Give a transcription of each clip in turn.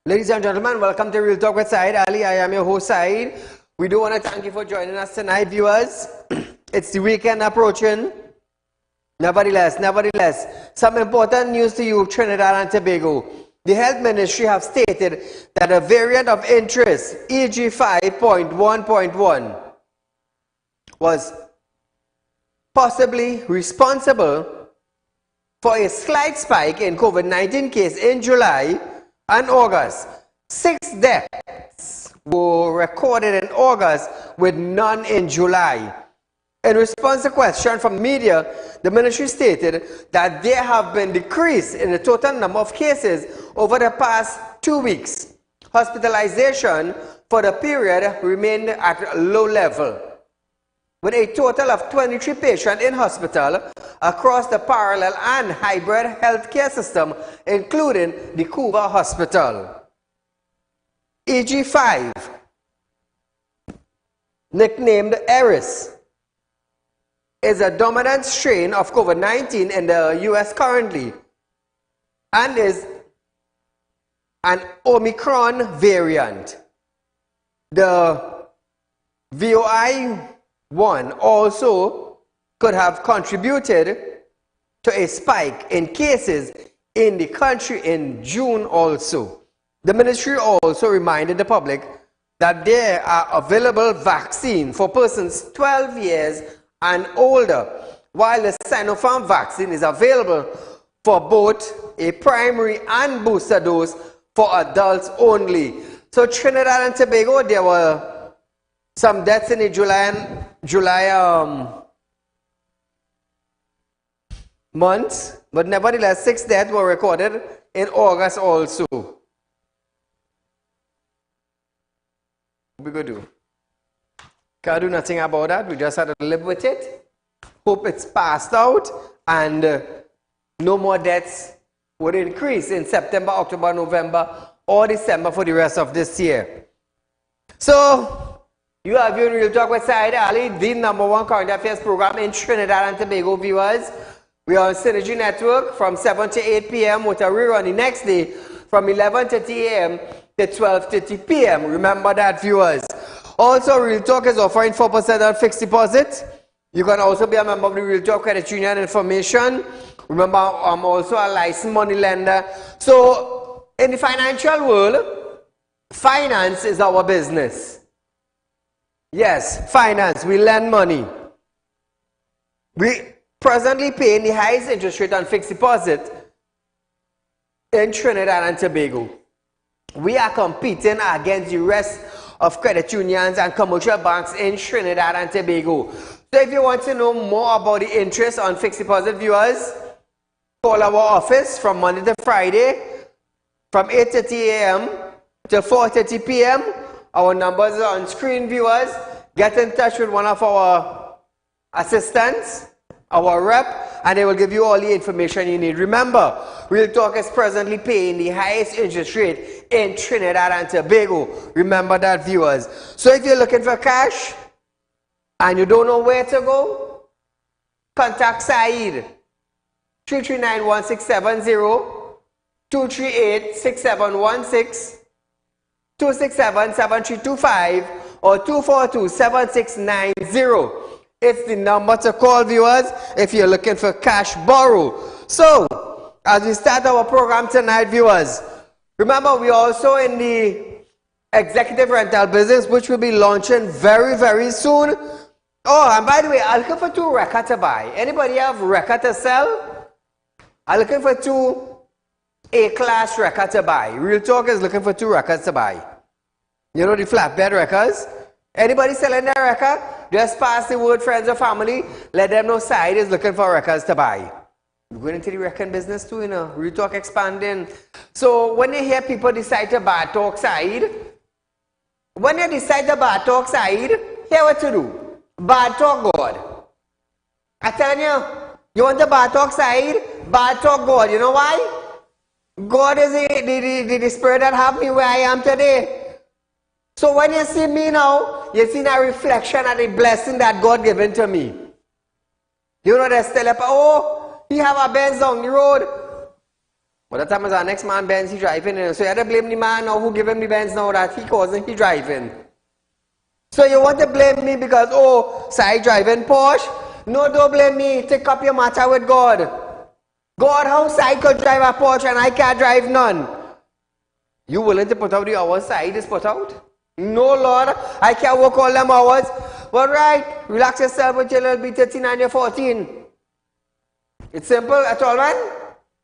Ladies and gentlemen, welcome to Real Talk with Saieed Ali. I am your host Saeed. We do want to thank you for joining us tonight, viewers. It's the weekend approaching. Nevertheless, some important news to you, Trinidad and Tobago. The Health Ministry have stated that a variant of interest, EG 5.1.1, was possibly responsible for a slight spike in COVID-19 cases in July and August. 6 deaths were recorded in August with none in July. In response to a question from media, the ministry stated that there have been decrease in the total number of cases over the past 2 weeks. Hospitalization for the period remained at a low level, with a total of 23 patients in hospital across the parallel and hybrid healthcare system, including the Couva Hospital. EG5, nicknamed Eris, is a dominant strain of COVID-19 in the US currently and is an Omicron variant. The VOI one also could have contributed to a spike in cases in the country in June also. The ministry also reminded the public that there are available vaccines for persons 12 years and older, while the Sinopharm vaccine is available for both a primary and booster dose for adults only. So Trinidad and Tobago, there were some deaths in the July months, but nevertheless 6 deaths were recorded in August also. What we going to do? Can't do nothing about that. We just have to live with it. Hope it's passed out and no more deaths would increase in September, October, November, or December for the rest of this year. So, you are viewing Real Talk with Saieed Ali, the #1 current affairs program in Trinidad and Tobago, viewers. We are on Synergy Network from 7 to 8 p.m. with a rerun the next day from 11:30 a.m. to 12:30 p.m. Remember that, viewers. Also, Real Talk is offering 4% on fixed deposit. You can also be a member of the Real Talk Credit Union information. Remember, I'm also a licensed money lender. So, in the financial world, finance is our business. Yes, finance. We lend money. We presently paying the highest interest rate on fixed deposit in Trinidad and Tobago. We are competing against the rest of credit unions and commercial banks in Trinidad and Tobago. So if you want to know more about the interest on fixed deposit, viewers, call our office from Monday to Friday from 8:30 a.m. to 4:30 p.m. Our numbers are on screen, viewers. Get in touch with one of our assistants, our rep, and they will give you all the information you need. Remember, Real Talk is presently paying the highest interest rate in Trinidad and Tobago. Remember that, viewers. So if you're looking for cash and you don't know where to go, contact Saeed. 339-1670, 238-6716, 267-7325, or 242-7690. It's the number to call, viewers, if you're looking for cash borrow. So, as we start our program tonight, viewers, remember we're also in the executive rental business, which will be launching very, very soon. Oh, and by the way, I'm looking for 2 records to buy. Anybody have record to sell? I'm looking for 2 A-class records to buy. Real Talk is looking for 2 records to buy. You know the flatbed records? Anybody selling their record? Just pass the word, friends or family. Let them know Saeed is looking for records to buy. We're going into the record business too, you know. Real Talk expanding. So when you hear people decide to bad talk Saeed, when you decide to bad talk Saeed, hear what to do. Bad talk God. I'm telling you, you want to bad talk Saeed? Bad talk God. You know why? God is the spirit that have me where I am today. So when you see me now, you see a reflection of the blessing that God given to me. You know, they still up, oh, he have a Benz on the road. But that time is our next man Benz, he driving. So you have to blame the man now who give him the Benz now that he causing, he driving. So you want to blame me because, oh, Saeed driving Porsche? No, don't blame me. Take up your matter with God. God, how Saeed could drive a Porsche and I can't drive none? You willing to put out the hours Saeed is put out? No, Lord, I can't work all them hours. But right, relax yourself with your little bit 13 and you're 14. It's simple at all, man.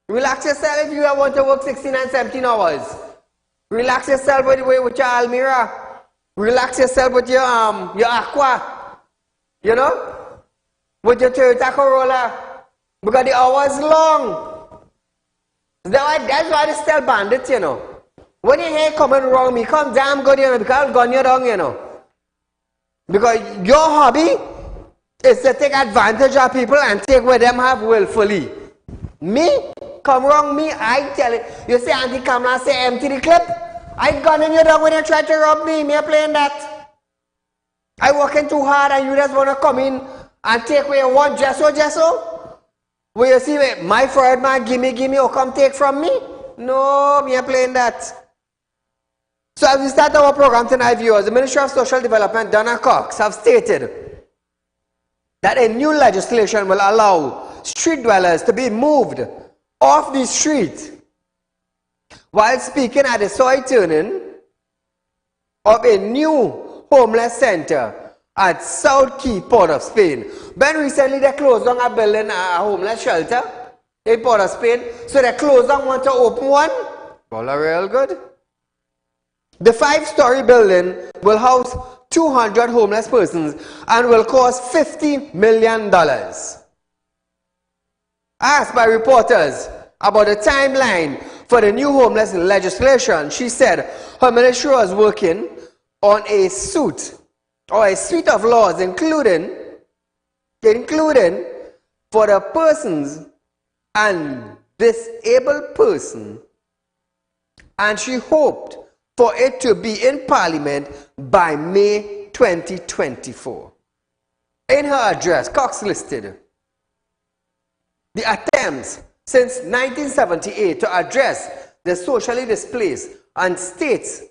Relax yourself if you want to work 16 and 17 hours. Relax yourself with your Almira. Relax yourself with your Aqua. You know? With your Toyota Corolla. Because the hours long. That's why they still bandits, you know. When you hear coming wrong, me come damn good, you know, because I'll gun you down, you know. Because your hobby is to take advantage of people and take what them have willfully. Me, come wrong, me, I tell it. You say, Auntie Kamala, say empty the clip. I gunning you down when you try to rob me. Me playing that. I working too hard and you just want to come in and take what you want, gesso. Where you see, my friend man, gimme, or come take from me. No, me playing that. So as we start our program tonight, viewers, the Ministry of Social Development, Donna Cox, have stated that a new legislation will allow street dwellers to be moved off the street. While speaking at the soil turning of a new homeless center at South Key, Port of Spain. Ben recently they closed down a building, a homeless shelter in Port of Spain. So they closed down, want to open one. All are real good. The 5-story building will house 200 homeless persons and will cost $50 million. Asked by reporters about the timeline for the new homeless legislation, she said her ministry was working on a suite of laws including for the persons and disabled person, and she hoped for it to be in Parliament by May 2024. In her address, Cox listed the attempts since 1978 to address the socially displaced and states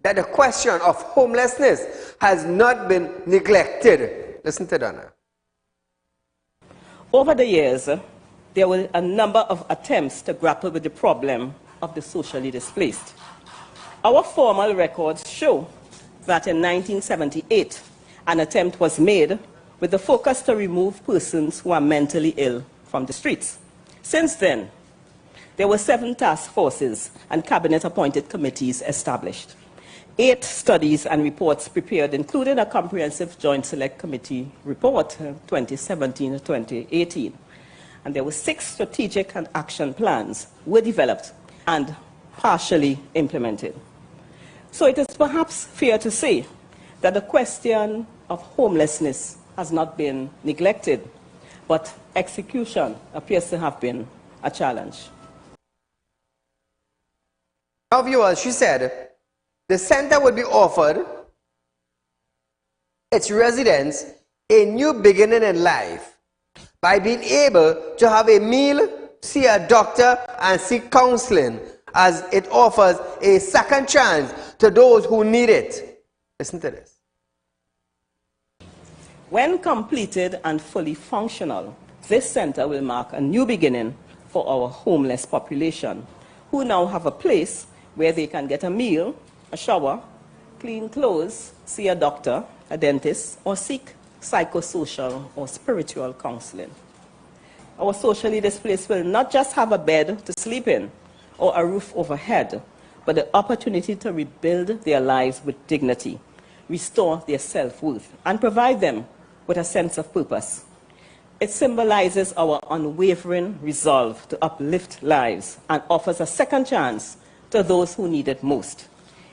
that the question of homelessness has not been neglected. Listen to Donna. Over the years, there were a number of attempts to grapple with the problem of the socially displaced. Our formal records show that in 1978, an attempt was made with the focus to remove persons who are mentally ill from the streets. Since then, there were 7 task forces and cabinet-appointed committees established. 8 studies and reports prepared, including a comprehensive Joint Select Committee report, 2017-2018. And there were 6 strategic and action plans were developed and partially implemented. So it is perhaps fair to say that the question of homelessness has not been neglected, but execution appears to have been a challenge. Now, viewers, she said, the center would be offered its residents a new beginning in life by being able to have a meal, see a doctor, and seek counseling, as it offers a second chance to those who need it. Listen to this. When completed and fully functional, this center will mark a new beginning for our homeless population, who now have a place where they can get a meal, a shower, clean clothes, see a doctor, a dentist, or seek psychosocial or spiritual counseling. Our socially displaced will not just have a bed to sleep in or a roof overhead, but the opportunity to rebuild their lives with dignity, restore their self-worth, and provide them with a sense of purpose. It symbolizes our unwavering resolve to uplift lives and offers a second chance to those who need it most.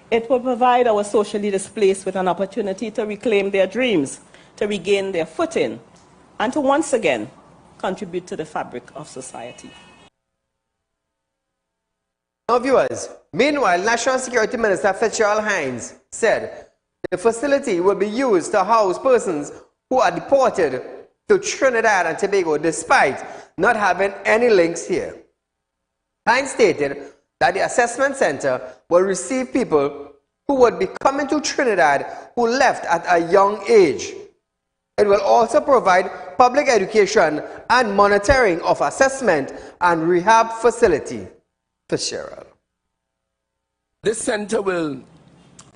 It will provide our socially displaced with an opportunity to reclaim their dreams, to regain their footing, and to once again contribute to the fabric of society. Now, viewers, meanwhile, National Security Minister Fitzgerald Hines said the facility will be used to house persons who are deported to Trinidad and Tobago despite not having any links here. Hines stated that the assessment center will receive people who would be coming to Trinidad who left at a young age. It will also provide public education and monitoring of assessment and rehab facility. Fitzgerald. This center will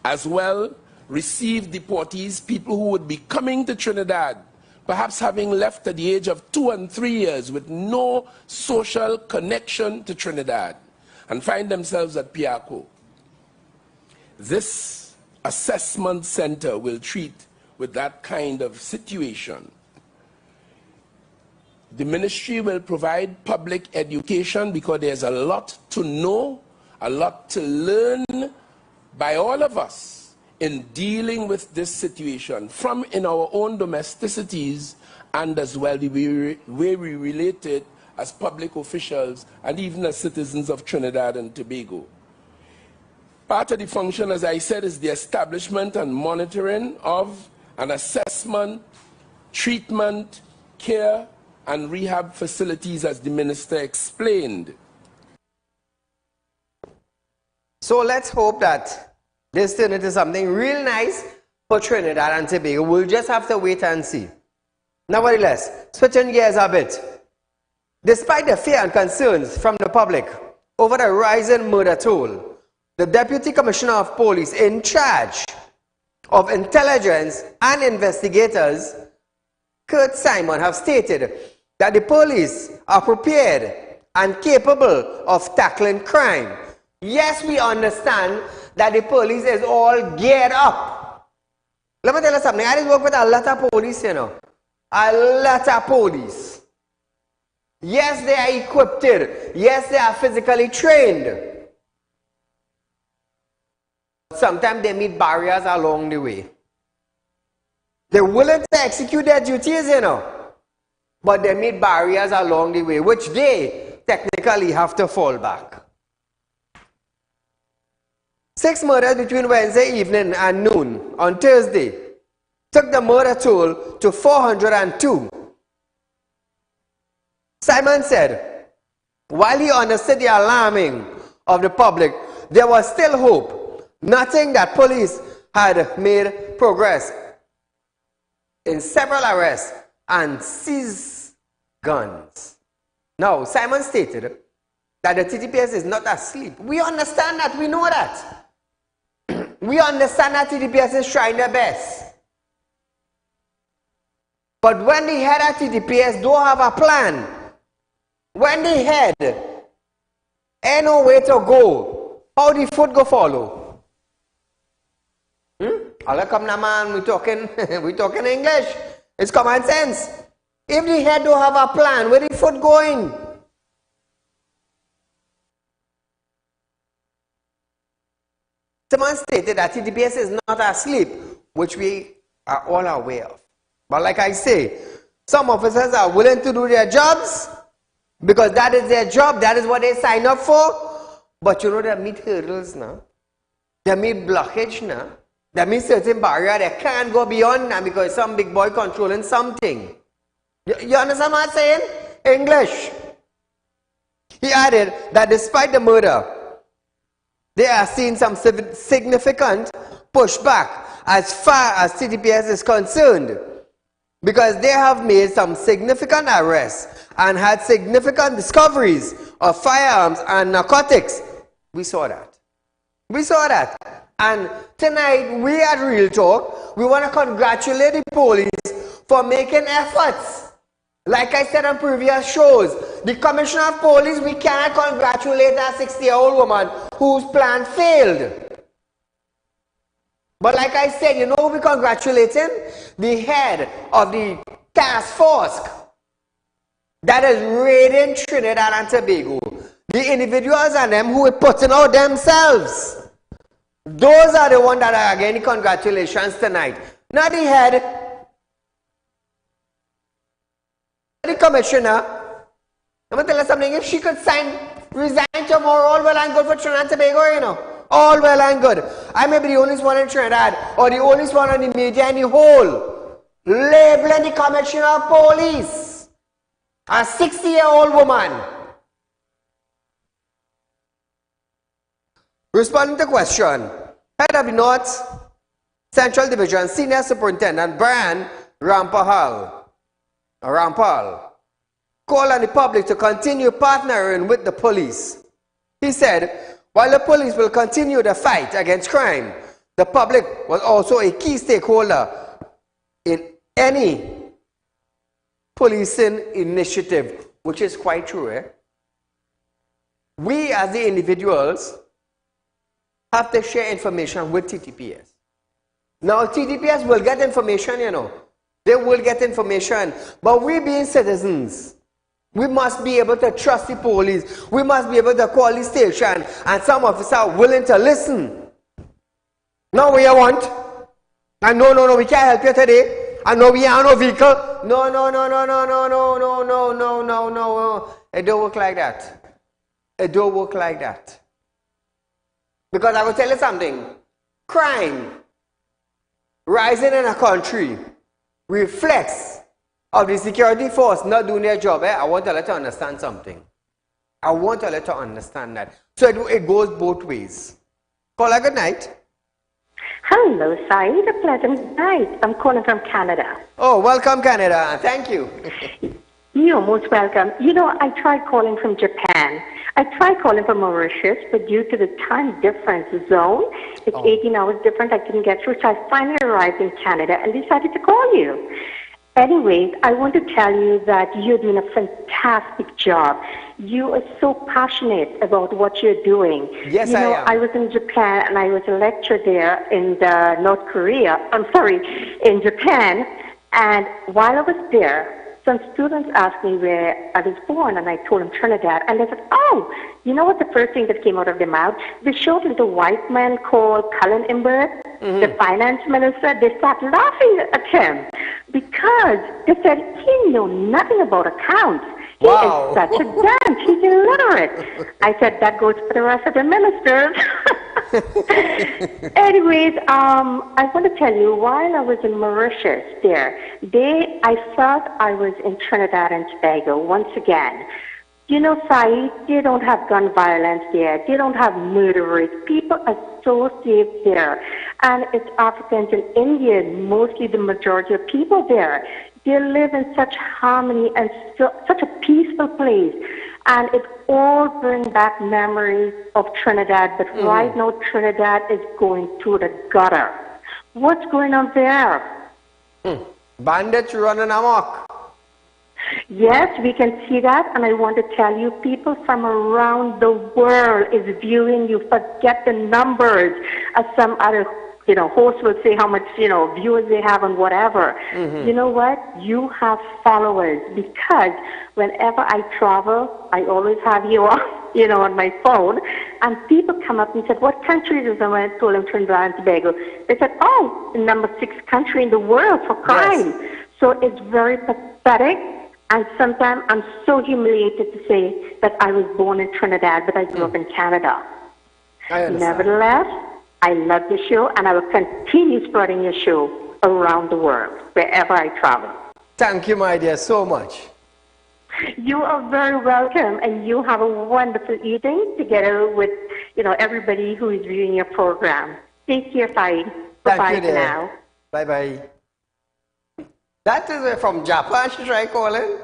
as well receive deportees, people who would be coming to Trinidad, perhaps having left at the age of 2 and 3 years with no social connection to Trinidad, and find themselves at Piarco. This assessment center will treat with that kind of situation. The ministry will provide public education because there's a lot to know, a lot to learn by all of us in dealing with this situation, from in our own domesticities and as well the way we relate it as public officials and even as citizens of Trinidad and Tobago. Part of the function, as I said, is the establishment and monitoring of an assessment, treatment, care, and rehab facilities, as the minister explained. So let's hope that this turns into something real nice for Trinidad and Tobago. We'll just have to wait and see. Nevertheless, switching gears a bit, despite the fear and concerns from the public over the rising murder toll, the Deputy Commissioner of Police in charge of intelligence and investigators, Kurt Simon, have stated that the police are prepared and capable of tackling crime. Yes, we understand that the police is all geared up. Let me tell you something. I just work with a lot of police, you know. A lot of police. Yes, they are equipped. Yes, they are physically trained. Sometimes they meet barriers along the way. They're willing to execute their duties, you know. But they meet barriers along the way, which they technically have to fall back. 6 murders between Wednesday evening and noon on Thursday took the murder toll to 402. Simon said, while he understood the alarming of the public, there was still hope, noting that police had made progress in several arrests and seized guns. Now, Simon stated that the TTPS is not asleep. We understand that, we know that. We understand that TTPS is trying their best. But when the head of TTPS don't have a plan, when the head ain't no way to go, how the foot go follow? Allah come na man, we talking English. It's common sense. If the head don't have a plan, where the foot going? Someone stated that TTPS is not asleep, which we are all aware of. But like I say, some officers are willing to do their jobs because that is their job, that is what they sign up for. But you know, they meet hurdles now. They meet blockage now. They meet certain barrier they can't go beyond now because some big boy controlling something. You understand what I'm saying? English. He added that despite the murder, they are seeing some significant pushback as far as TTPS is concerned, because they have made some significant arrests and had significant discoveries of firearms and narcotics. We saw that. We saw that. And tonight, we at Real Talk, we want to congratulate the police for making efforts. Like I said on previous shows, the Commissioner of Police, we cannot congratulate that 60-year-old woman whose plan failed. But like I said, you know who we're congratulating? The head of the task force that is raiding Trinidad and Tobago. The individuals and them who are putting out themselves. Those are the ones that are getting congratulations tonight. Not the head. The commissioner. I'm going to tell you something. If she could resign tomorrow, all well and good for Trinidad and Tobago, you know. All well and good. I may be the only one in Trinidad or the only one on the media in the whole labeling the Commissioner of Police a 60-year-old woman. Responding to question, head of the North Central Division Senior Superintendent Brian Rampal called on the public to continue partnering with the police. He said, while the police will continue the fight against crime, the public was also a key stakeholder in any policing initiative, which is quite true. Eh? We as the individuals have to share information with TTPS. Now TTPS will get information, you know. They will get information. But we being citizens, we must be able to trust the police. We must be able to call the station and some officers are willing to listen. No, we want. And no, we can't help you today. And no, we have no vehicle. No. It don't work like that. It don't work like that. Because I will tell you something. Crime rising in a country reflects of the security force not doing their job. I want to let you understand something. I want to let you understand that. So it goes both ways. Caller, good night. Hello, Saeed. A pleasant night. I'm calling from Canada. Oh, welcome, Canada. Thank you. You're most welcome. You know, I tried calling from Japan. I tried calling from Mauritius, but due to the time difference zone, it's 18 hours different, I couldn't get through. So I finally arrived in Canada and decided to call you. Anyways, I want to tell you that you're doing a fantastic job. You are so passionate about what you're doing. Yes, I am. I was in Japan and I was a lecturer there in in Japan. And while I was there, some students asked me where I was born, and I told them Trinidad. And they said, oh, you know what the first thing that came out of their mouth? They showed me the white man called Cullen Imbert, the finance minister. They started laughing at him because they said he knew nothing about accounts. He is such a dunce. He's illiterate. I said, that goes for the rest of the ministers. Anyways, I want to tell you, while I was in Mauritius I felt I was in Trinidad and Tobago once again. You know, Saeed, they don't have gun violence there. They don't have murder rates. People are so safe there. And it's Africans and Indians, mostly the majority of people there. They live in such harmony and such a peaceful place. And it all brings back memories of Trinidad. But right now, Trinidad is going through the gutter. What's going on there? Bandits running amok. Yes, we can see that. And I want to tell you, people from around the world is viewing you. Forget the numbers, as some other hosts will say how much, viewers they have and whatever. You know what? You have followers, because whenever I travel, I always have you on, on my phone. And people come up and said, what country is it? And I told them Trinidad and Tobago. They said, oh, the number 6 country in the world for crime. Yes. So it's very pathetic. And sometimes I'm so humiliated to say that I was born in Trinidad, but I grew up in Canada. I understand. Nevertheless, I love the show, and I will continue spreading your show around the world, wherever I travel. Thank you, my dear, so much. You are very welcome, and you have a wonderful evening together with, everybody who is viewing your program. Take care, Saeed. Bye-bye for now. Bye-bye. That is from Japan, she tried calling.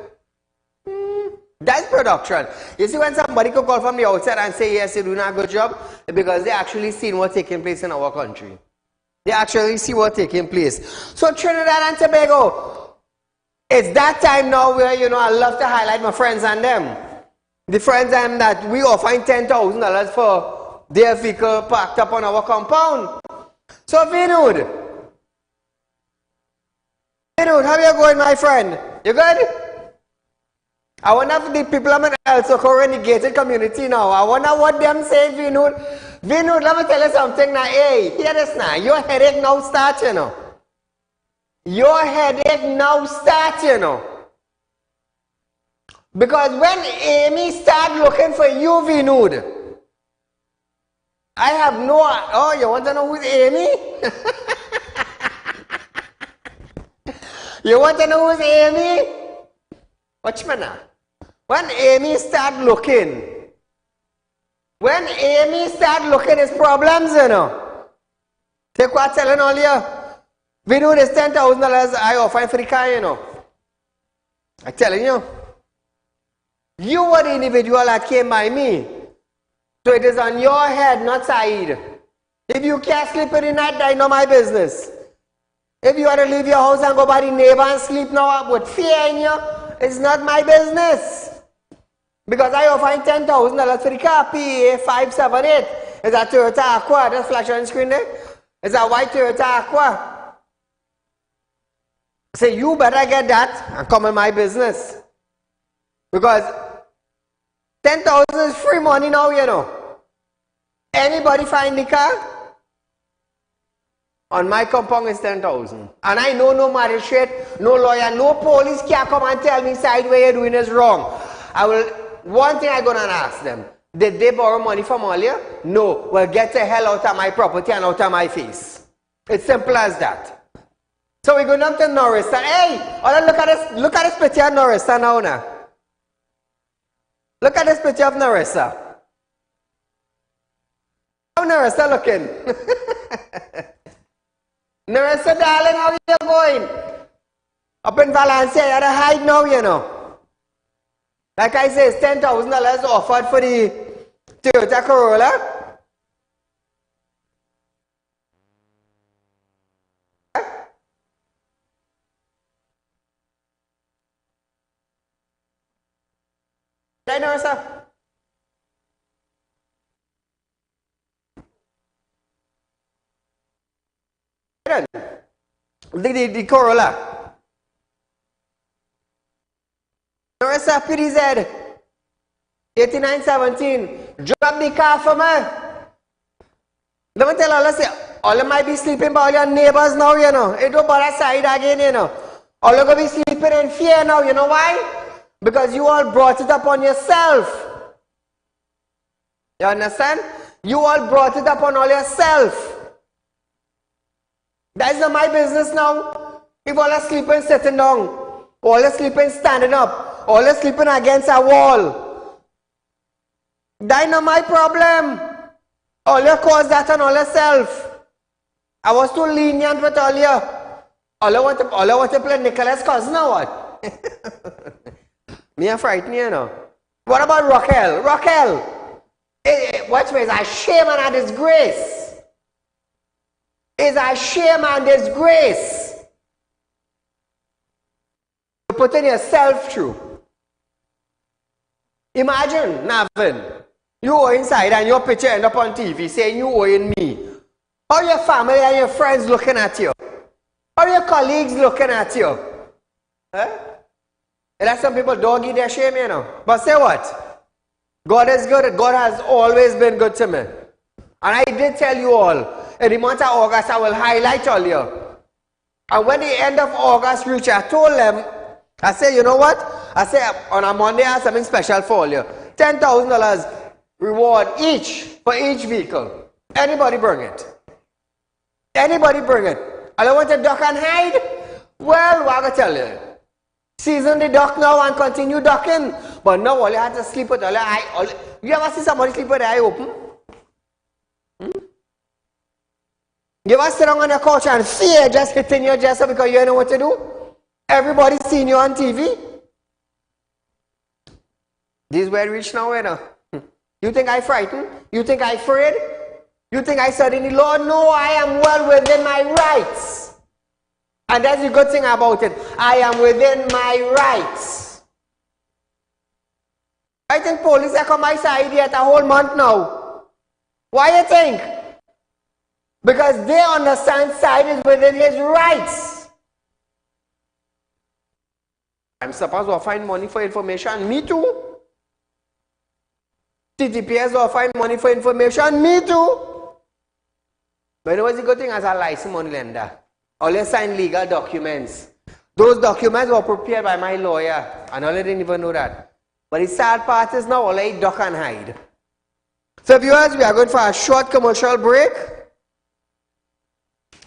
That's production. You see, when somebody could call from the outside and say, yes, you're doing a good job, because they actually seen what's taking place in our country. They actually see what's taking place. So Trinidad and Tobago, it's that time now where, I love to highlight my friends and them. The friends and that we offering $10,000 for their vehicle parked up on our compound. So Vinod, how you going, my friend? You good? I wonder if the people in also in the gated community now. I wonder what them say, Vinod. Vinod, let me tell you something now. Hey, hear this now. Your headache now starts, Your headache now starts, Because when Amy started looking for you, Vinod, I have no... Oh, you want to know who's Amy? You want to know who's Amy? Watch me now. When Amy start looking, it's problems, Take what I'm telling all you. We do this $10,000 I offer for the car, I'm telling you. You were the individual that came by me. So it is on your head, not Saeed. If you can't sleep in the night, that's not my business. If you want to leave your house and go by the neighbor and sleep now with fear in you, it's not my business. Because I offer $10,000 for the car, PA 578. It's a Toyota Aqua. That's flash on the screen there. It's a white Toyota Aqua. So you better get that and come in my business. Because $10,000 is free money now, Anybody find the car? On my compound is $10,000. And I know no magistrate, no lawyer, no police can come and tell me side where you're doing is wrong. One thing I'm going to ask them. Did they borrow money from Alia? No. Well, get the hell out of my property and out of my face. It's simple as that. So we're going up to Norista. Hey, look at this picture of Norista now. Look at this picture of Norista. How Norista looking? Narissa, darling, how are you going? Up in Valencia, you had to hide now, you know. Like I say, it's $10,000 offered for the Toyota Corolla. Right, Narissa? The Corolla. Narissa, PDZ 8917. Drop the car for me. Let me tell all of you, all of might be sleeping by all your neighbors now, you know. It don't bother side again, you know. All of you be sleeping in fear now, you know why? Because you all brought it upon yourself. You understand? You all brought it upon all yourself. That's not my business now. If all are sleeping sitting down, all are sleeping standing up, all are sleeping against a wall, that's not my problem. All you cause that on all yourself. I was too lenient with all you. All I want to play Nicholas' cousin or what? Me are frightened, you know. What about Raquel? Raquel! Watch me, it's a shame and a disgrace. It's a shame and disgrace. You're putting yourself through. Imagine, Navin, you are inside and your picture end up on TV saying you owing me. How your family and your friends looking at you? How your colleagues looking at you? Huh? And that's some people don't give their shame, you know. But say what? God is good. God has always been good to me. And I did tell you all, in the month of August, I will highlight all you. And when the end of August reached, I told them, I said, you know what? I said, on a Monday, I have something special for all you. $10,000 reward each for each vehicle. Anybody bring it. Anybody bring it. I don't want to duck and hide. Well, what I'm going to tell you. Season the duck now and continue ducking. But now all you have to sleep with all your eye. You ever see somebody sleep with their eye open? You ever sit down on your couch and fear just hitting your chest because you don't know what to do? Everybody's seeing you on TV. This is where we reach now, you know. You think I'm frightened? You think I'm afraid? You think I said in the law? No, I am well within my rights. And that's the good thing about it. I am within my rights. I think police have come my side yet a whole month now. Why you think? Because they understand side is within his rights. I'm supposed to find money for information. Me too. TTPS will find money for information. Me too. But you know what's the good thing as a licensed money lender? All you sign legal documents. Those documents were prepared by my lawyer. And all I didn't even know that. But the sad part is now all I duck and hide. So viewers, we are going for a short commercial break.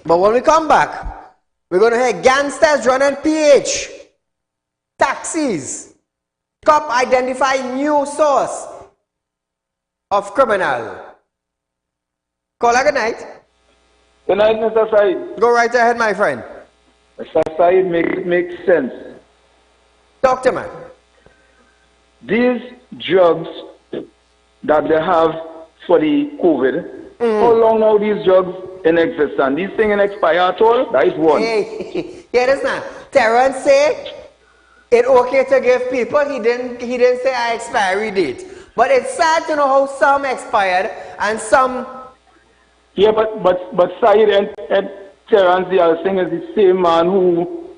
But when we come back, we're going to hear gangsters running PH. Taxis. Cop identify new source of criminal. Caller, good night. Good night, Mr. Saeed. Go right ahead, my friend. Mr. Saeed, makes sense. Talk to me. These drugs that they have for the COVID, how long now these drugs in existence? These things in expire at all? That is one. Hey, hear this now. Terrence say it's okay to give people. He didn't say an expiry date. But it's sad to know how some expired and some. Yeah, but Saeed and Terrence, the other thing is the same man who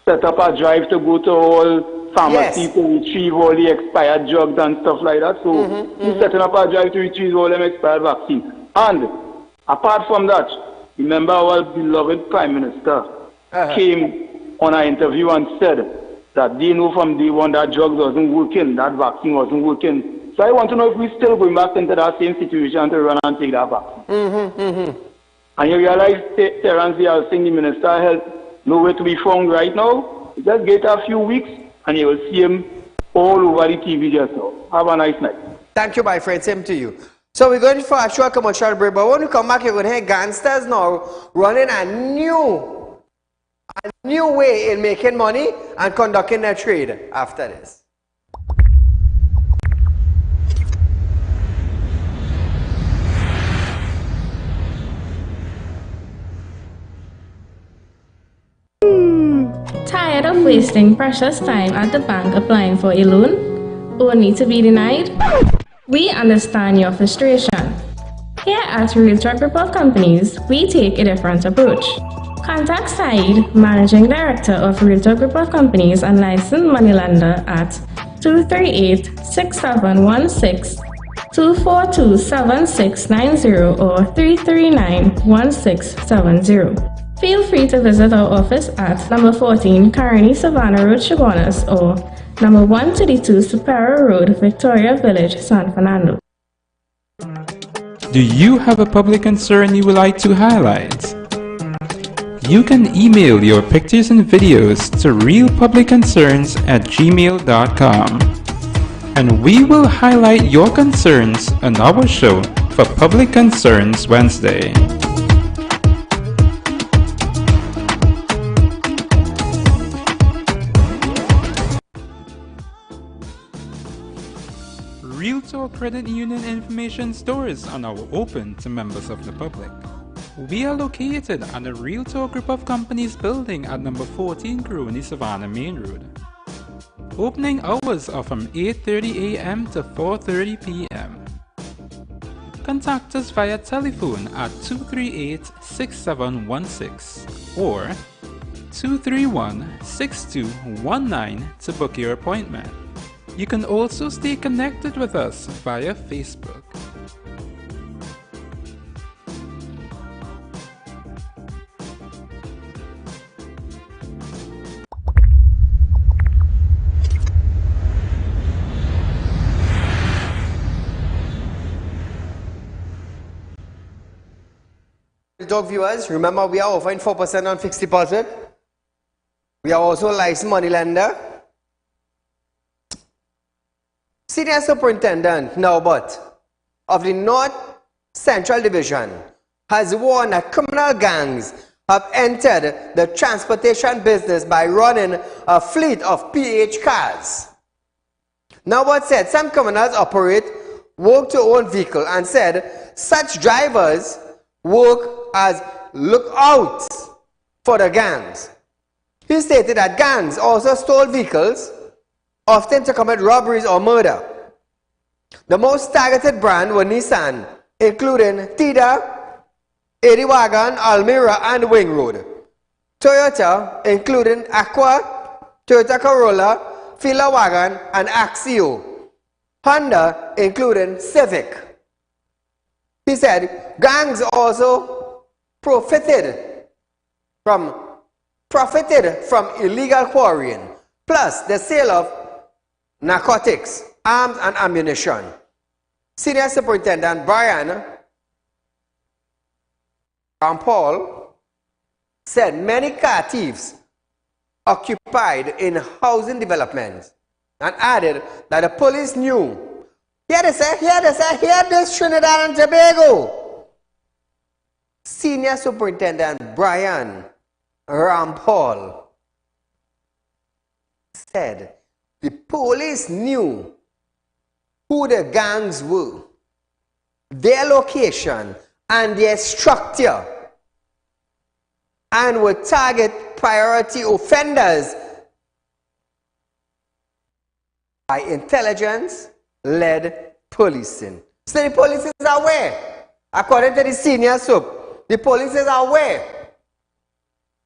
set up a drive to go to all pharmacies to retrieve all the expired drugs and stuff like that. So he's setting up a drive to retrieve all them expired vaccines. And apart from that, remember our beloved Prime Minister came on an interview and said that they know from day one that drugs wasn't working, that vaccine wasn't working. So I want to know if we're still going back into that same situation to run and take that vaccine. And you realize Terrence, the Minister of Health, nowhere to be found right now. Just get a few weeks and you will see him all over the TV just now. Have a nice night. Thank you, my friend. Same to you. So we're going for a short commercial break, but when we come back, you're going to hear gangsters now running a new way in making money and conducting their trade after this. Tired of wasting precious time at the bank applying for a loan, only to be denied? We understand your frustration. Here at Realtalk Group of Companies, we take a different approach. Contact Saieed, Managing Director of Realtalk Group of Companies and licensed moneylender at 238-6716, 242-7690 or 339-1670. Feel free to visit our office at number 14 Carney Savannah Road, Chaguanas, or number 132 Superior Road, Victoria Village, San Fernando. Do you have a public concern you would like to highlight? You can email your pictures and videos to realpublicconcerns@gmail.com, and we will highlight your concerns on our show for Public Concerns Wednesday. Realtalk Credit Union information stores are now open to members of the public. We are located at the Realtalk Group of Companies building at number 14 Carney Savannah Main Road. Opening hours are from 8:30 a.m. to 4:30 p.m. Contact us via telephone at 238-6716 or 231-6219 to book your appointment. You can also stay connected with us via Facebook. Talk viewers, remember we are offering 4% on fixed deposit. We are also a licensed money lender. Senior Superintendent Naubot of the North Central Division has warned that criminal gangs have entered the transportation business by running a fleet of PH cars. Naubot said some criminals operate work-to-own vehicle and said such drivers work as lookouts for the gangs. He stated that gangs also stole vehicles, often to commit robberies or murder. The most targeted brand were Nissan, including Tida, Wagon, Almira, and Wing Road. Toyota, including Aqua, Toyota Corolla, Fila Wagon, and Axio. Honda, including Civic. He said gangs also profited from illegal quarrying, plus the sale of narcotics, arms, and ammunition. Senior Superintendent Brian Paul said many car thieves occupied in housing developments and added that the police knew. Hear this, Trinidad and Tobago. Senior Superintendent Brian Paul said the police knew who the gangs were, their location, and their structure, and would target priority offenders by intelligence-led policing. So the police is aware. According to the senior sub, the police is aware.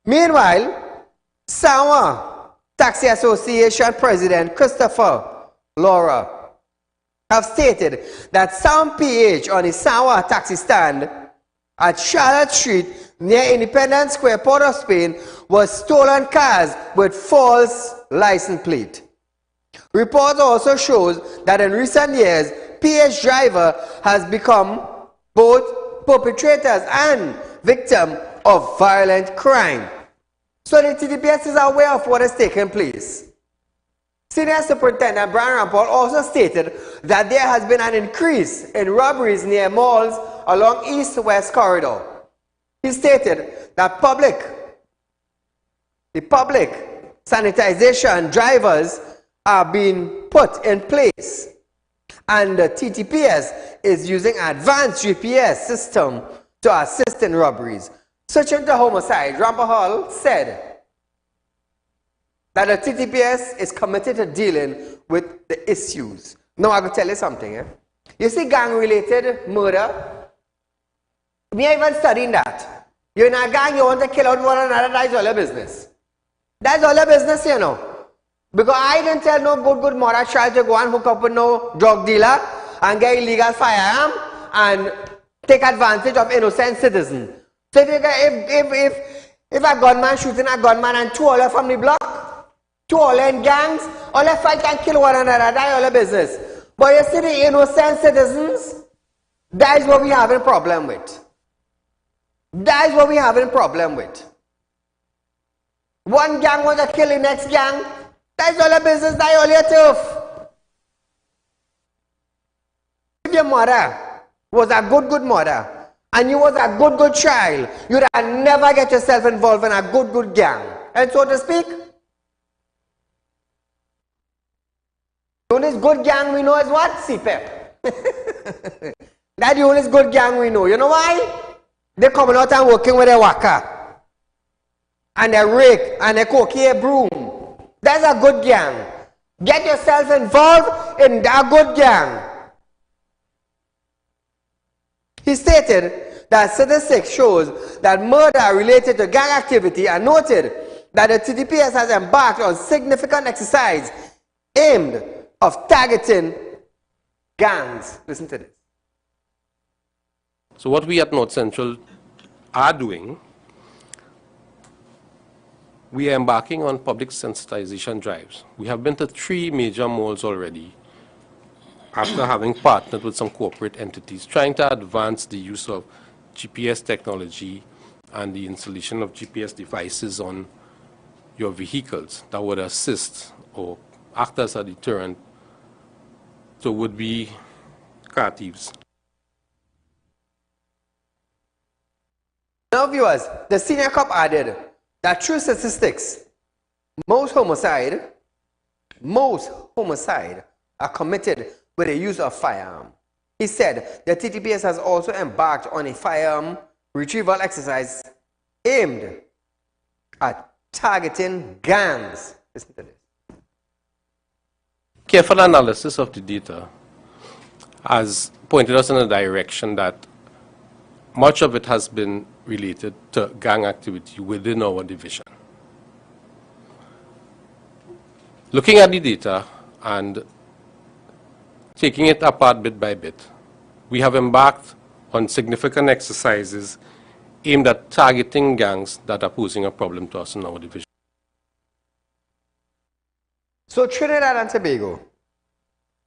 Meanwhile, Sawa Taxi Association President Christopher Laura have stated that some PH on the Sawa taxi stand at Charlotte Street near Independence Square, Port of Spain, was stolen cars with false license plate. Report also shows that in recent years, PH driver has become both perpetrators and victim of violent crime. So the TDPS is aware of what is taking place. Senior Superintendent Brian Rampal also stated that there has been an increase in robberies near malls along East-West Corridor. He stated that the public sanitization drivers are being put in place, and the TTPS is using advanced GPS system to assist in robberies. Switching to homicide, Rampal said that the TTPS is committed to dealing with the issues. Now I will tell you something. You see gang-related murder? Me even studying that. You're in a gang, you want to kill out one another, that's all your business. That's all your business, you know. Because I didn't tell no good mother child to go and hook up with no drug dealer and get illegal firearm and take advantage of innocent citizens. So if a gunman shooting a gunman and two all from the block, two all in gangs, all they fight and kill one another, that's all your business. But you see the innocent citizens, that is what we have a problem with. That is what we have a problem with. One gang wants to kill the next gang, that's all your business, that's all your turf. If your mother was a good mother, and you was a good child, you'd never get yourself involved in a good gang. And so to speak, the only good gang we know is what? CPEP. That's the only good gang we know. You know why? They're coming out and working with a waka. And a rake and a cokie broom. That's a good gang. Get yourself involved in that good gang. He stated that statistics shows that murder related to gang activity, and noted that the TTPS has embarked on significant exercise aimed of targeting gangs. Listen to this. So what we at North Central are doing, we are embarking on public sensitization drives. We have been to 3 major malls already, after having partnered with some corporate entities, trying to advance the use of GPS technology and the installation of GPS devices on your vehicles that would assist or act as a deterrent to would-be car thieves. Now viewers, the senior cop added that through statistics, most homicide are committed with the use of firearm. He said the TTPS has also embarked on a firearm retrieval exercise aimed at targeting gangs. Listen to this. Careful analysis of the data has pointed us in a direction that much of it has been related to gang activity within our division. Looking at the data and taking it apart bit by bit, we have embarked on significant exercises aimed at targeting gangs that are posing a problem to us in our division. So Trinidad and Tobago,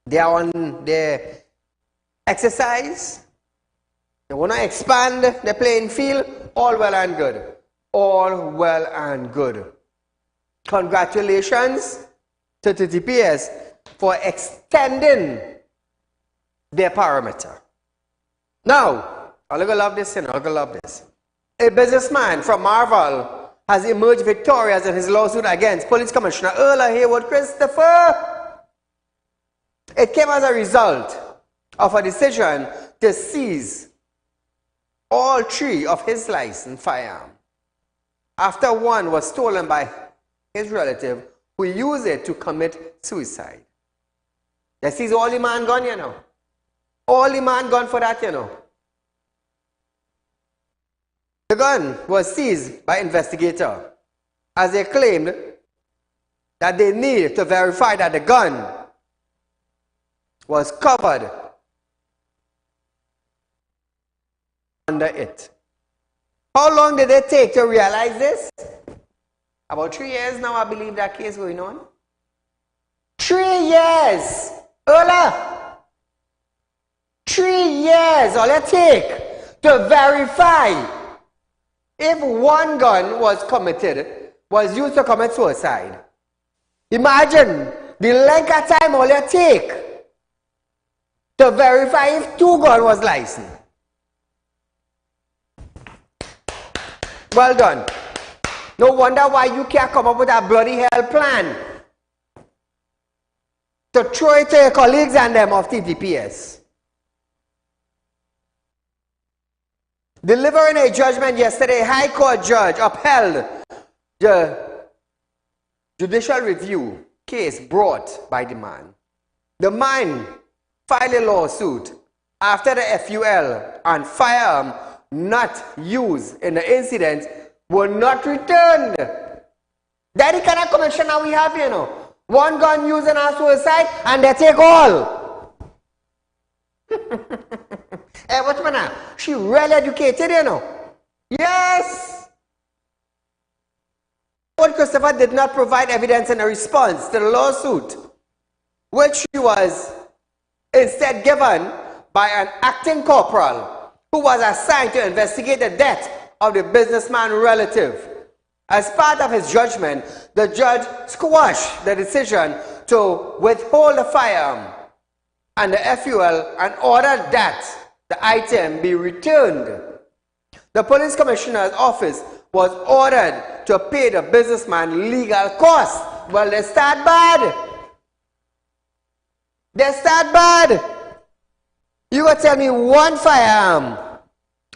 they are on their exercise. They want to expand the playing field. All well and good. All well and good. Congratulations to TTPS for extending their parameter. Now, I'm going to love this, I'm going to love this. A businessman from Marvel has emerged victorious in his lawsuit against Police Commissioner Earl Haywood Christopher. It came as a result of a decision to seize all 3 of his licensed firearms after one was stolen by his relative who used it to commit suicide. They seized all the man gun, you know. All the man gun for that, you know. The gun was seized by investigators as they claimed that they need to verify that the gun was covered under it. How long did it take to realize this? About 3 years now, I believe that case going on. 3 years! Ola! 3 years all it take to verify if one gun was used to commit suicide. Imagine the length of time all you take to verify if 2 gun was licensed. Well done. No wonder why you can't come up with a bloody hell plan to throw it to your colleagues and them of TTPS. Delivering a judgment yesterday, High Court judge upheld the judicial review case brought by the man. The man filed a lawsuit after the FUL and firearm not used in the incident were not returned. That is the kind of commissioner we have, you know. 1 gun used in our suicide and they take all. Hey, what's my name? She well educated, you know. Yes. But Christopher did not provide evidence in a response to the lawsuit, which she was instead given by an acting corporal who was assigned to investigate the death of the businessman's relative. As part of his judgment, the judge squashed the decision to withhold the firearm and the FUL and ordered that the item be returned. The police commissioner's office was ordered to pay the businessman legal costs. Well, they start bad. They start bad. You gotta tell me 1 firearm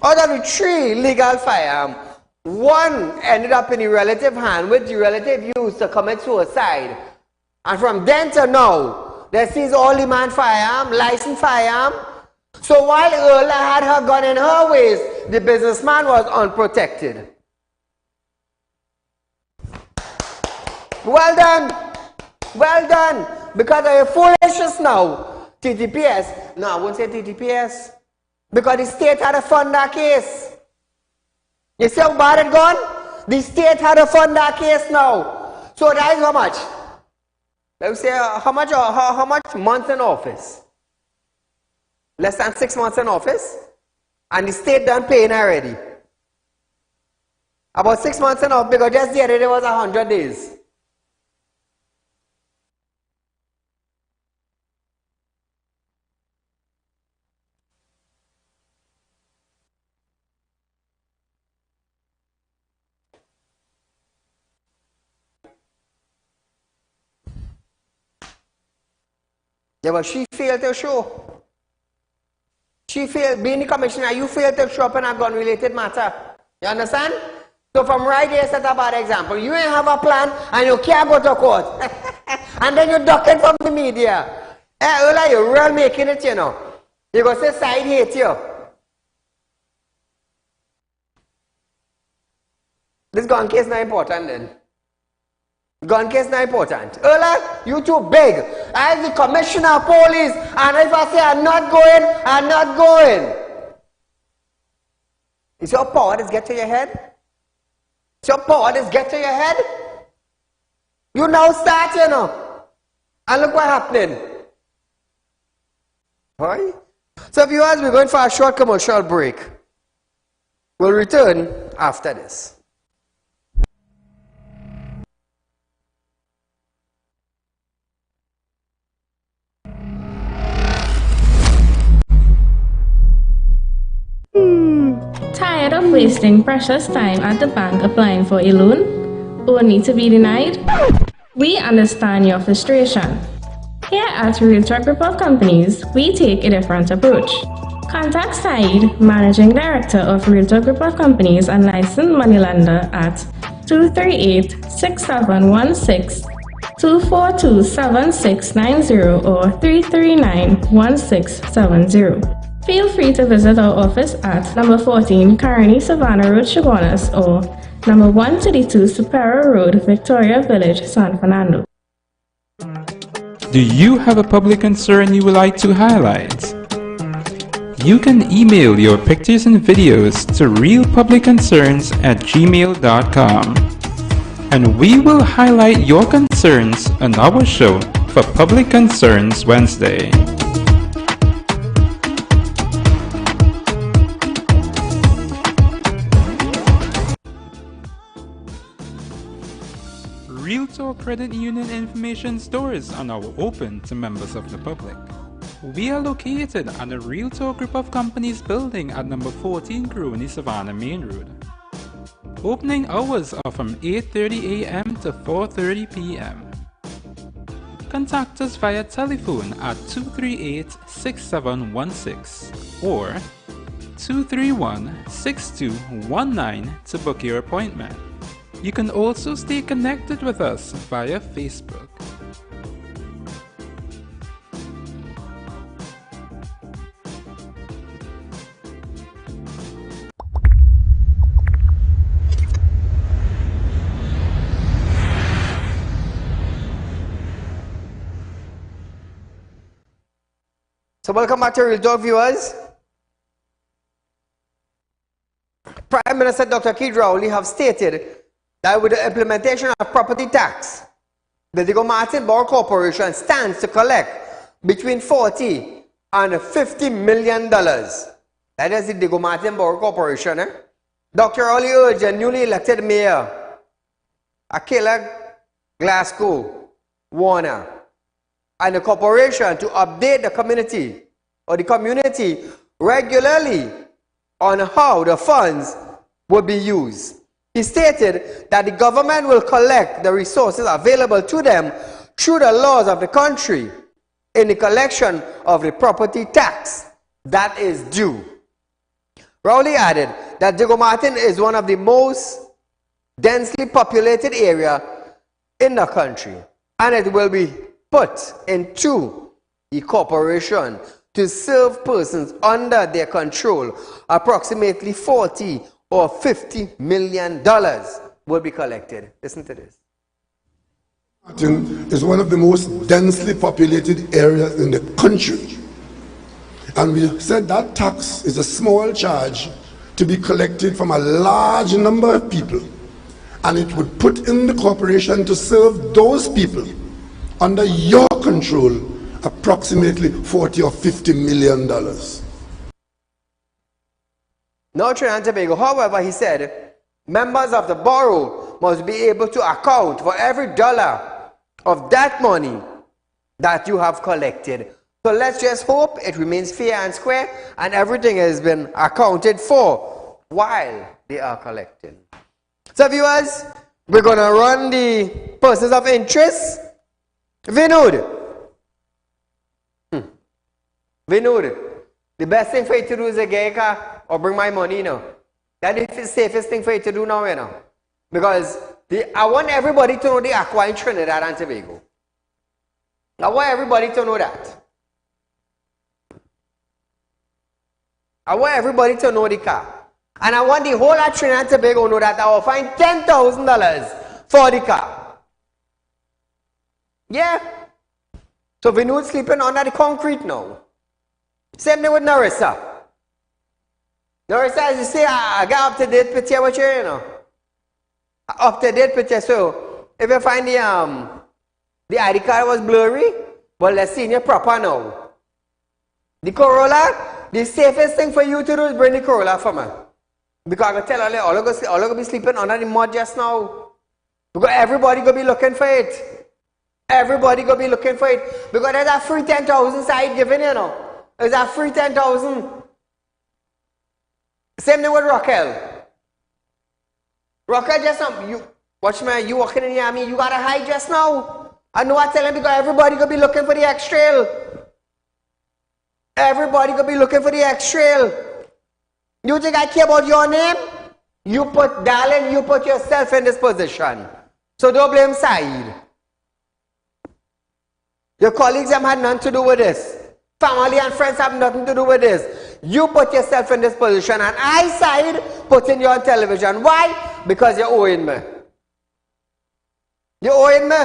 out of the 3 legal firearm, 1 ended up in the relative hand, which the relative used to commit suicide. And from then to now, they seize all the man firearm, licensed firearm. So while Earla had her gun in her waist, the businessman was unprotected. Well done. Well done. Because of your foolishness now, TTPS, no, I won't say TTPS, because the state had to fund that case. You see how bad it gone? The state had to fund that case now. So that is how much? Let me say, how much months in office? Less than 6 months in office? And the state done paying already. About 6 months in office, because just the other day was 100 days. Yeah, but she failed to show. She failed, being the commissioner, you failed to show up in a gun-related matter. You understand? So from right here, set a bad example. You ain't have a plan and you can't go to court. And then you duck it from the media. Hey, Ola, you're real making it, you know. You go say side hate you. This gun case not important then. Gun case not important. Ola, you too big. I am the commissioner of police, and if I say I'm not going, I'm not going. Is your power just get to your head? Is your power just get to your head? You now start, you know. And look what happening. Alright? So viewers, we're going for a short commercial break. We'll return after this. Tired of wasting precious time at the bank applying for a loan, only to be denied? We understand your frustration. Here at Realtor Group of Companies, we take a different approach. Contact Saieed, Managing Director of Realtor Group of Companies and licensed moneylender at 238-6716, 242-7690 or 339-1670. Feel free to visit our office at number 14 Carney Savannah Road, Chaguanas, or number 132 Superior Road, Victoria Village, San Fernando. Do you have a public concern you would like to highlight? You can email your pictures and videos to realpublicconcerns@gmail.com, and we will highlight your concerns on our show for Public Concerns Wednesday. Realtor Realtor Credit Union information stores are now open to members of the public. We are located at the Realtor Group of Companies building at number 14 Crony Savannah Main Road. Opening hours are from 8:30 a.m. to 4:30 p.m. Contact us via telephone at 238-6716 or 231-6219 to book your appointment. You can also stay connected with us via Facebook. So welcome back to Real Talk, viewers. Prime Minister Dr. Saieed Ali have stated that with the implementation of property tax, the Diego Martin Borough Corporation stands to collect between $40 and $50 million. That is the Diego Martin Borough Corporation. Dr. Ali urged a newly elected mayor, Akela Glasgow Warner, and the corporation to update the community regularly on how the funds will be used. He stated that the government will collect the resources available to them through the laws of the country in the collection of the property tax that is due. Rowley added that Diego Martin is one of the most densely populated areas in the country, and it will be put into the corporation to serve persons under their control. Approximately $40 or $50 million will be collected. Listen to this. Martin is one of the most densely populated areas in the country. And we said that tax is a small charge to be collected from a large number of people. And it would put in the corporation to serve those people under your control approximately $40 or $50 million. Now, Trinidad and Tobago, however, he said, members of the borough must be able to account for every dollar of that money that you have collected. So let's just hope it remains fair and square and everything has been accounted for while they are collecting. So viewers, we're going to run the persons of interest. Vinod, the best thing for you to do is a get a car or bring my money now. That is the safest thing for you to do now, you know. Because I want everybody to know the aqua in Trinidad and Tobago. I want everybody to know that. I want everybody to know the car. And I want the whole of Trinidad and Tobago to know that I will find $10,000 for the car. Yeah. So Vinod sleeping under the concrete now. Same thing with Narissa. Narissa, as you say, I got up to date picture with you, you know. Up to date picture. So if you find the ID card was blurry, well, let's see you proper now. The Corolla, the safest thing for you to do is bring the Corolla for me. Because I tell you, all of you be sleeping under the mud just now. Because everybody gonna be looking for it. Everybody gonna be looking for it. Because there's a free 10,000 side given, you know. There's a free 10,000. Same thing with Raquel. Raquel just now, you watch me, you walking in the army, you gotta hide just now. I know I tell him because everybody gonna be looking for the X-Trail. Everybody gonna be looking for the X-Trail. You think I care about your name? You put, darling, you put yourself in this position. So don't blame Saeed. Your colleagues have had nothing to do with this. Family and friends have nothing to do with this. You put yourself in this position and I, Saeed, putting you on television. Why? Because you're owing me. You're owing me.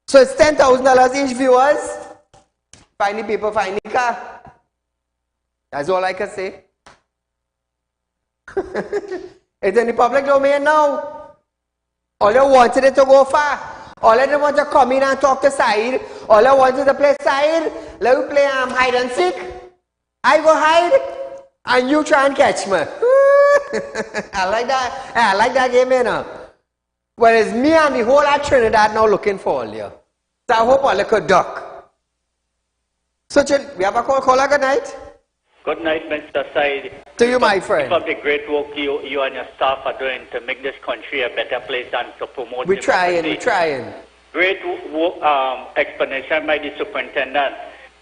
So it's $10,000 each, viewers. Find the people, find the car. That's all I can say. It's in the public domain now. All you wanted it to go far. All I want to come in and talk to Saeed. All I wanted to play Saeed. Let me play hide and seek. I go hide and you try and catch me. I like that. I like that game, you know. Well, it's me and the whole of Trinidad now looking for all you. So I hope I look a duck. So, we have a caller. Good night. Good night, Mr. Said. To you, my friend. Keep up the great work you and your staff are doing to make this country a better place and to promote We're trying. Great explanation by the superintendent,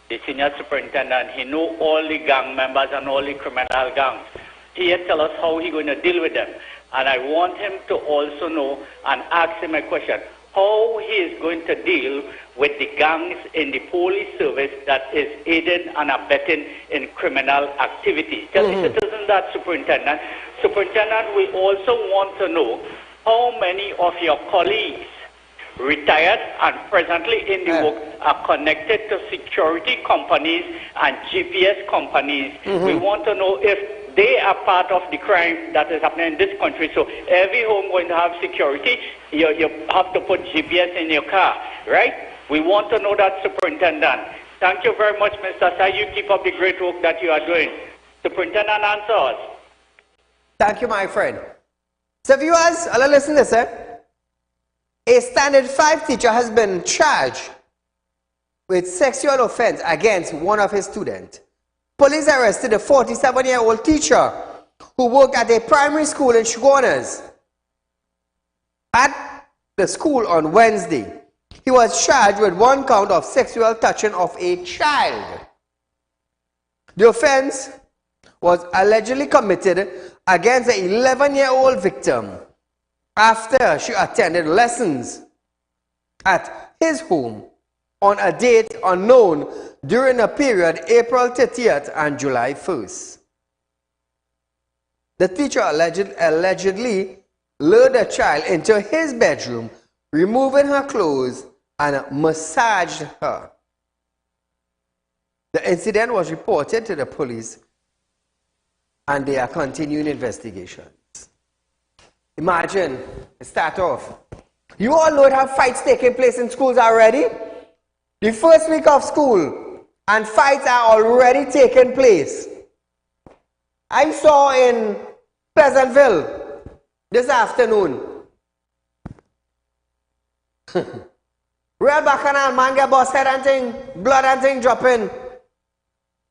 the senior superintendent. He knows all the gang members and all the criminal gangs. He had tell us how he's going to deal with them. And I want him to also know and ask him a question, how he is going to deal with the gangs in the police service that is aiding and abetting in criminal activity. Tell the citizen that, Superintendent. Superintendent, we also want to know how many of your colleagues, retired and presently in the work, are connected to security companies and GPS companies. We want to know if they are part of the crime that is happening in this country. So every home going to have security, you have to put GPS in your car, right? We want to know that, Superintendent. Thank you very much, Mr. Sai. You keep up the great work that you are doing. Superintendent, answer us. Thank you, my friend. So viewers, listen to this. A Standard 5 teacher has been charged with sexual offense against one of his students. Police arrested a 47-year-old teacher who worked at a primary school in Shogunas. At the school on Wednesday, he was charged with one count of sexual touching of a child. The offense was allegedly committed against the 11-year-old victim after she attended lessons at his home on a date unknown during a period April 30th and July 1st. The teacher allegedly lured the child into his bedroom, removing her clothes and massaged her. The incident was reported to the police and they are continuing investigations. Imagine, start off. You all know have fights taking place in schools already? The first week of school, and fights are already taking place. I saw in Pleasantville this afternoon. Real bacchanal man get bust head and thing, blood and thing dropping.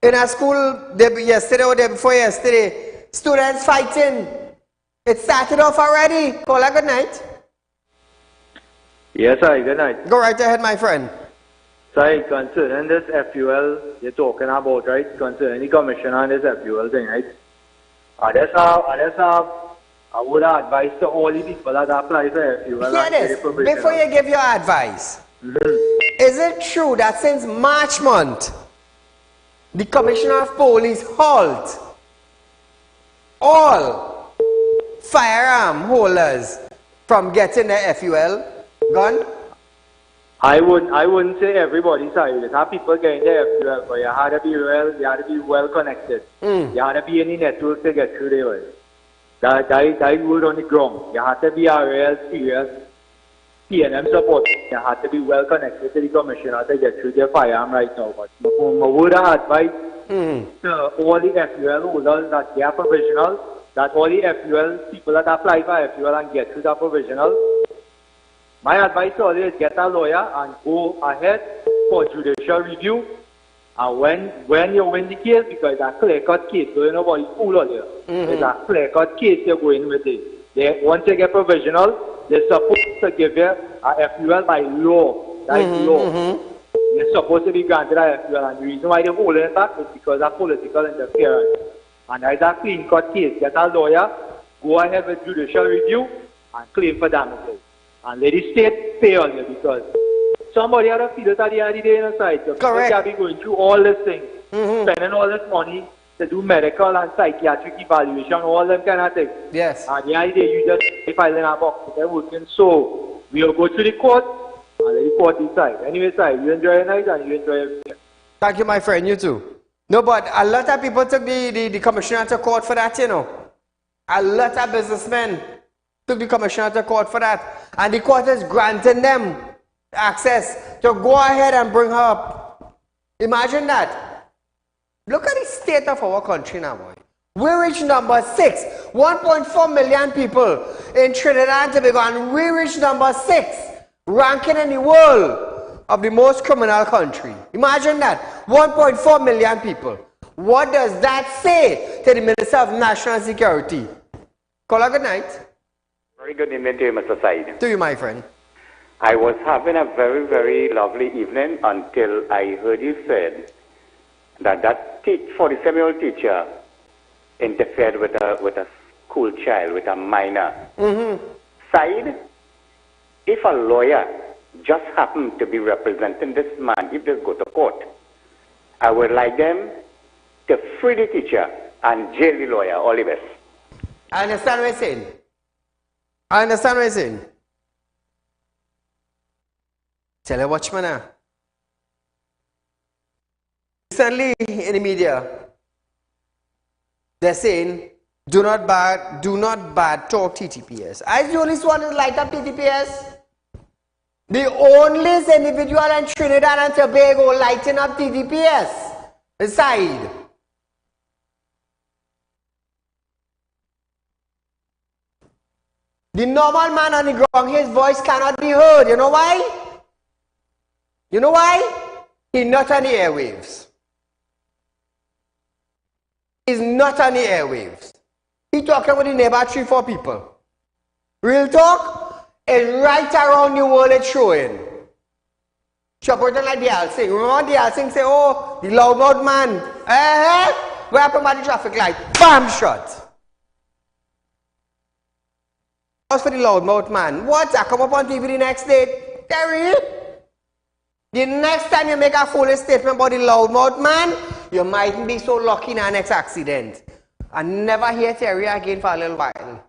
In a school yesterday or day before yesterday, students fighting. It started off already. Paula, good night. Yes, sir, good night. Go right ahead, my friend. Sir, concerning this FUL you're talking about, right? Concerning the commission on this FUL thing, right? I would advise to all the people that apply for FUL. Hear this, before you give your advice. Is it true that since March month, the Commissioner of Police halt all firearm holders from getting their FUL gun? I wouldn't say everybody, sorry. There's have people getting their FUL, but you have to be well connected. You have to be in the network to get through there. That word on the ground. You have to be a real serious PNM support. You have to be well connected to the commissioner to get through their firearm right now. But my word of advice to all the FUL holders that they are provisional, that all the FUL people that apply for FUL and get through the provisional, my advice to all is get a lawyer and go ahead for judicial review. And when you win the case, because it's a clear-cut case, so nobody fool on you. It's a clear-cut case you're going with it. Once you get provisional, they're supposed to give you a FUL by law. That is law. You're supposed to be granted a FUL, and the reason why they're holding it back is because of political interference. And it's a clean-cut case. Get a lawyer, go ahead with judicial review, and claim for damages. And let the state pay on you, because somebody had to feel it at the end of the day inside. You can't be going through all these things, spending all this money to do medical and psychiatric evaluation, all them kind of things. Yes. And the idea you just file in a box, they're working. So we'll go to the court and let the court decide. Anyway, sir, you enjoy your night and you enjoy everything. Thank you, my friend. You too. No, but a lot of people took the commissioner to court for that, you know. A lot of businessmen took the commissioner to court for that. And the court is granting them access to go ahead and bring her up. Imagine that. Look at the state of our country now, boy. We reached number 6. 1.4 million people in Trinidad and Tobago, and we reached number 6, ranking in the world of the most criminal country. Imagine that. 1.4 million people. What does that say to the Minister of National Security? Caller, good night. Very good evening to you, Mr. Said. To you, my friend. I was having a very, very lovely evening until I heard you said that 47-year-old teacher interfered with a school child, with a minor. Said, if a lawyer just happened to be representing this man, if they go to court, I would like them to free the teacher and jail the lawyer, all the best. I understand what you're saying. I understand what you're saying. Tell a watchman now. Recently in the media, they're saying, do not bad talk TTPS. I the only one who light up TTPS. The only individual in Trinidad and Tobago lighting up TTPS is Saieed. The normal man on the ground, his voice cannot be heard. You know why? You know why? He's not on the airwaves. He's not on the airwaves. He's talking with the neighbor 3-4 people. Real talk is right around the world it's showing. Supporting like the Alsing. Remember the Alsing say, oh, the loudmouth man. What happened by the traffic light? Bam, shot. As for the loudmouth man, what? I come up on TV the next day. Terry? The next time you make a foolish statement about the loudmouth man, you mightn't be so lucky in our next accident. I never hear Terry again for a little while.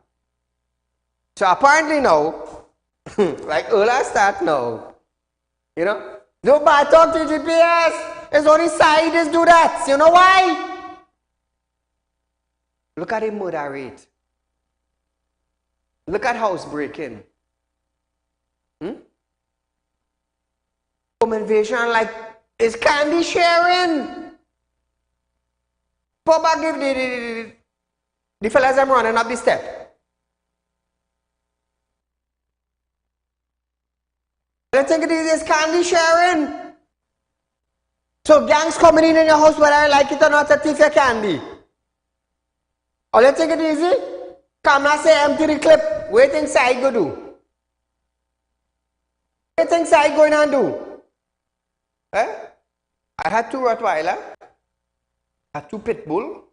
So apparently now, like earlier start now, you know, no bad talk to GPS. It's only Saieed do that. You know why? Look at the murder rate. Look at house breaking. Home invasion, like, it's candy sharing. Papa give the fellas them running up the step. I think it is candy sharing. So gangs coming in your house whether I like it or not to take your candy. Or let's take it easy. Come and say empty the clip. What think Saieed go do? What think Saieed going and do? I had 2 Rottweiler. I had 2 pit bull.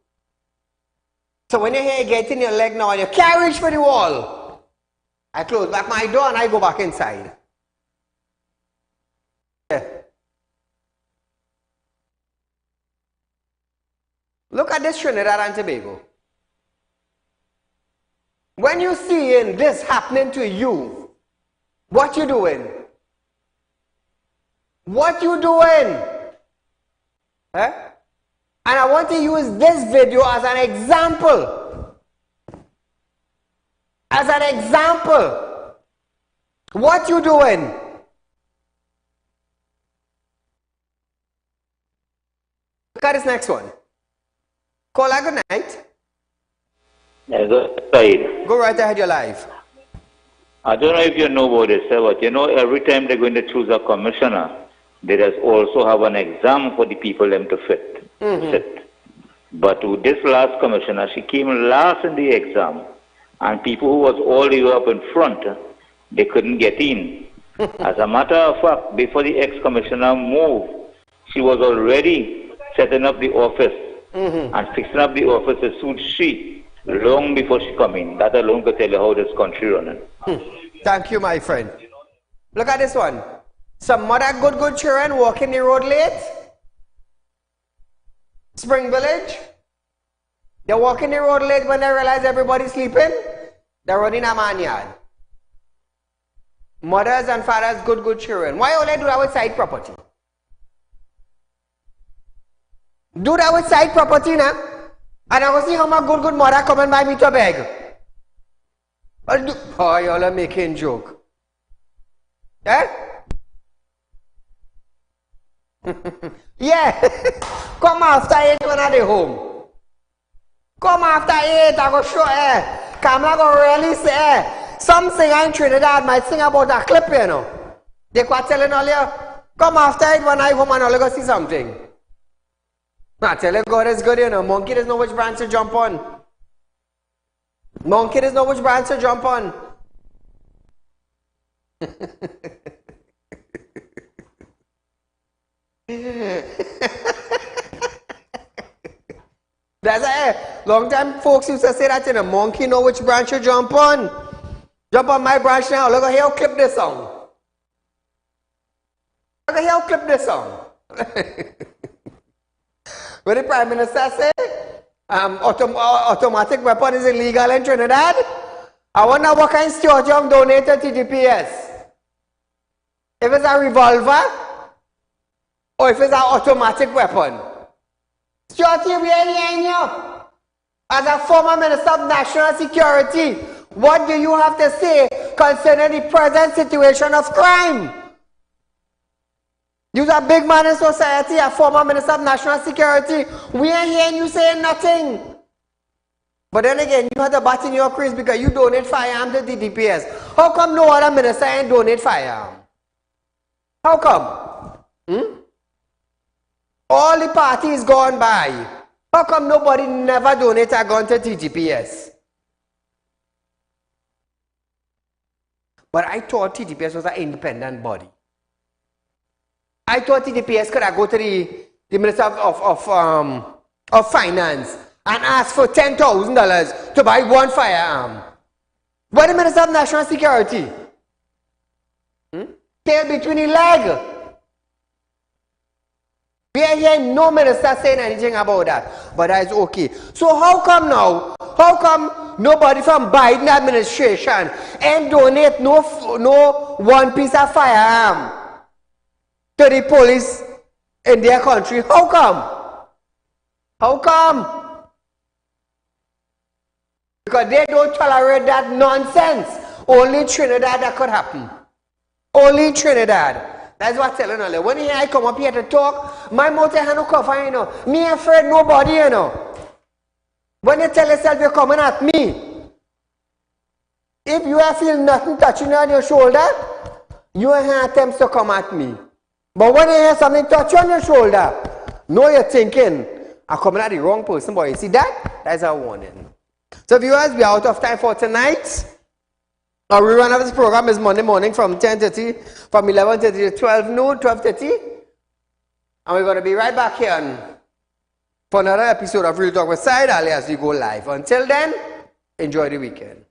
So when you hear getting your leg now and you can't reach for the wall, I close back my door and I go back inside. Yeah. Look at this Trinidad and Tobago. When you seeing this happening to you, what you doing? What you doing? And I want to use this video as an example. As an example. What you doing? Look at this next one. Caller, good night. Go right ahead, your life. I don't know if you know about this, but you know, every time they're going to choose a commissioner, they just also have an exam for the people them to sit. But with this last commissioner, she came last in the exam, and people who was all the way up in front, they couldn't get in. As a matter of fact, before the ex-commissioner moved, she was already setting up the office and fixing up the office to suit she long before she come in. That alone could tell you how this country running. Thank you, my friend. Look at this one. Some mother good children walking the road late. Spring Village. They're walking the road late when they realize everybody's sleeping. They're running a man yard. Mothers and fathers, good children. Why only do that with side property? Do that with side property now. And I will see how my good mother coming by me to beg. Oh, y'all are making joke. Yeah. Come after it when I'm home. Come after 8, I go show Kamala go really say some singer in Trinidad might sing about a clip, you know. They quite telling all you, come after it when I home and I'll go see something. I tell you, God is good, you know. Monkey doesn't know which branch to jump on. Monkey doesn't know which branch to jump on. That's a long time folks used to say that, you know, monkey know which branch to jump on. Jump on my branch now. Look at here, clip this song. Look at here, clip this song. What the Prime Minister say? Automatic weapon is illegal in Trinidad. I wonder what kind of Stuart Young donated to TDPS. If it's a revolver or if it's an automatic weapon. Stuart, we are hearing you. As a former Minister of National Security, what do you have to say concerning the present situation of crime? You're a big man in society, a former Minister of National Security. We ain't hearing you saying nothing. But then again, you had a bat in your crease because you donate firearms to the DPS. How come no other minister ain't donate firearms? How come? All the parties gone by. How come nobody never donate a gun to TGPS? But I thought TGPS was an independent body. I thought TDPS could go to the Minister of Finance and ask for $10,000 to buy one firearm. But the Minister of National Security? Tail between the leg. We are hearing no minister saying anything about that. But that's okay. So how come now? How come nobody from Biden administration ain't donate no one piece of firearm to the police in their country? How come? How come? Because they don't tolerate that nonsense. Only in Trinidad that could happen. Only in Trinidad. That's what I'm telling you. When I come up here to talk, my mouth has no cover, you know. Me afraid nobody, you know. When you tell yourself you're coming at me, if you feel nothing touching on your shoulder, you have attempts to come at me. But when you hear something touch on your shoulder, know you're thinking, I'm coming at the wrong person, boy. You see that? That's a warning. So viewers, we are out of time for tonight. Our rerun of this program is Monday morning from 10:30, from 11:30 to 12 noon, 12:30. And we're going to be right back here for another episode of Real Talk with Saieed Ali as we go live. Until then, enjoy the weekend.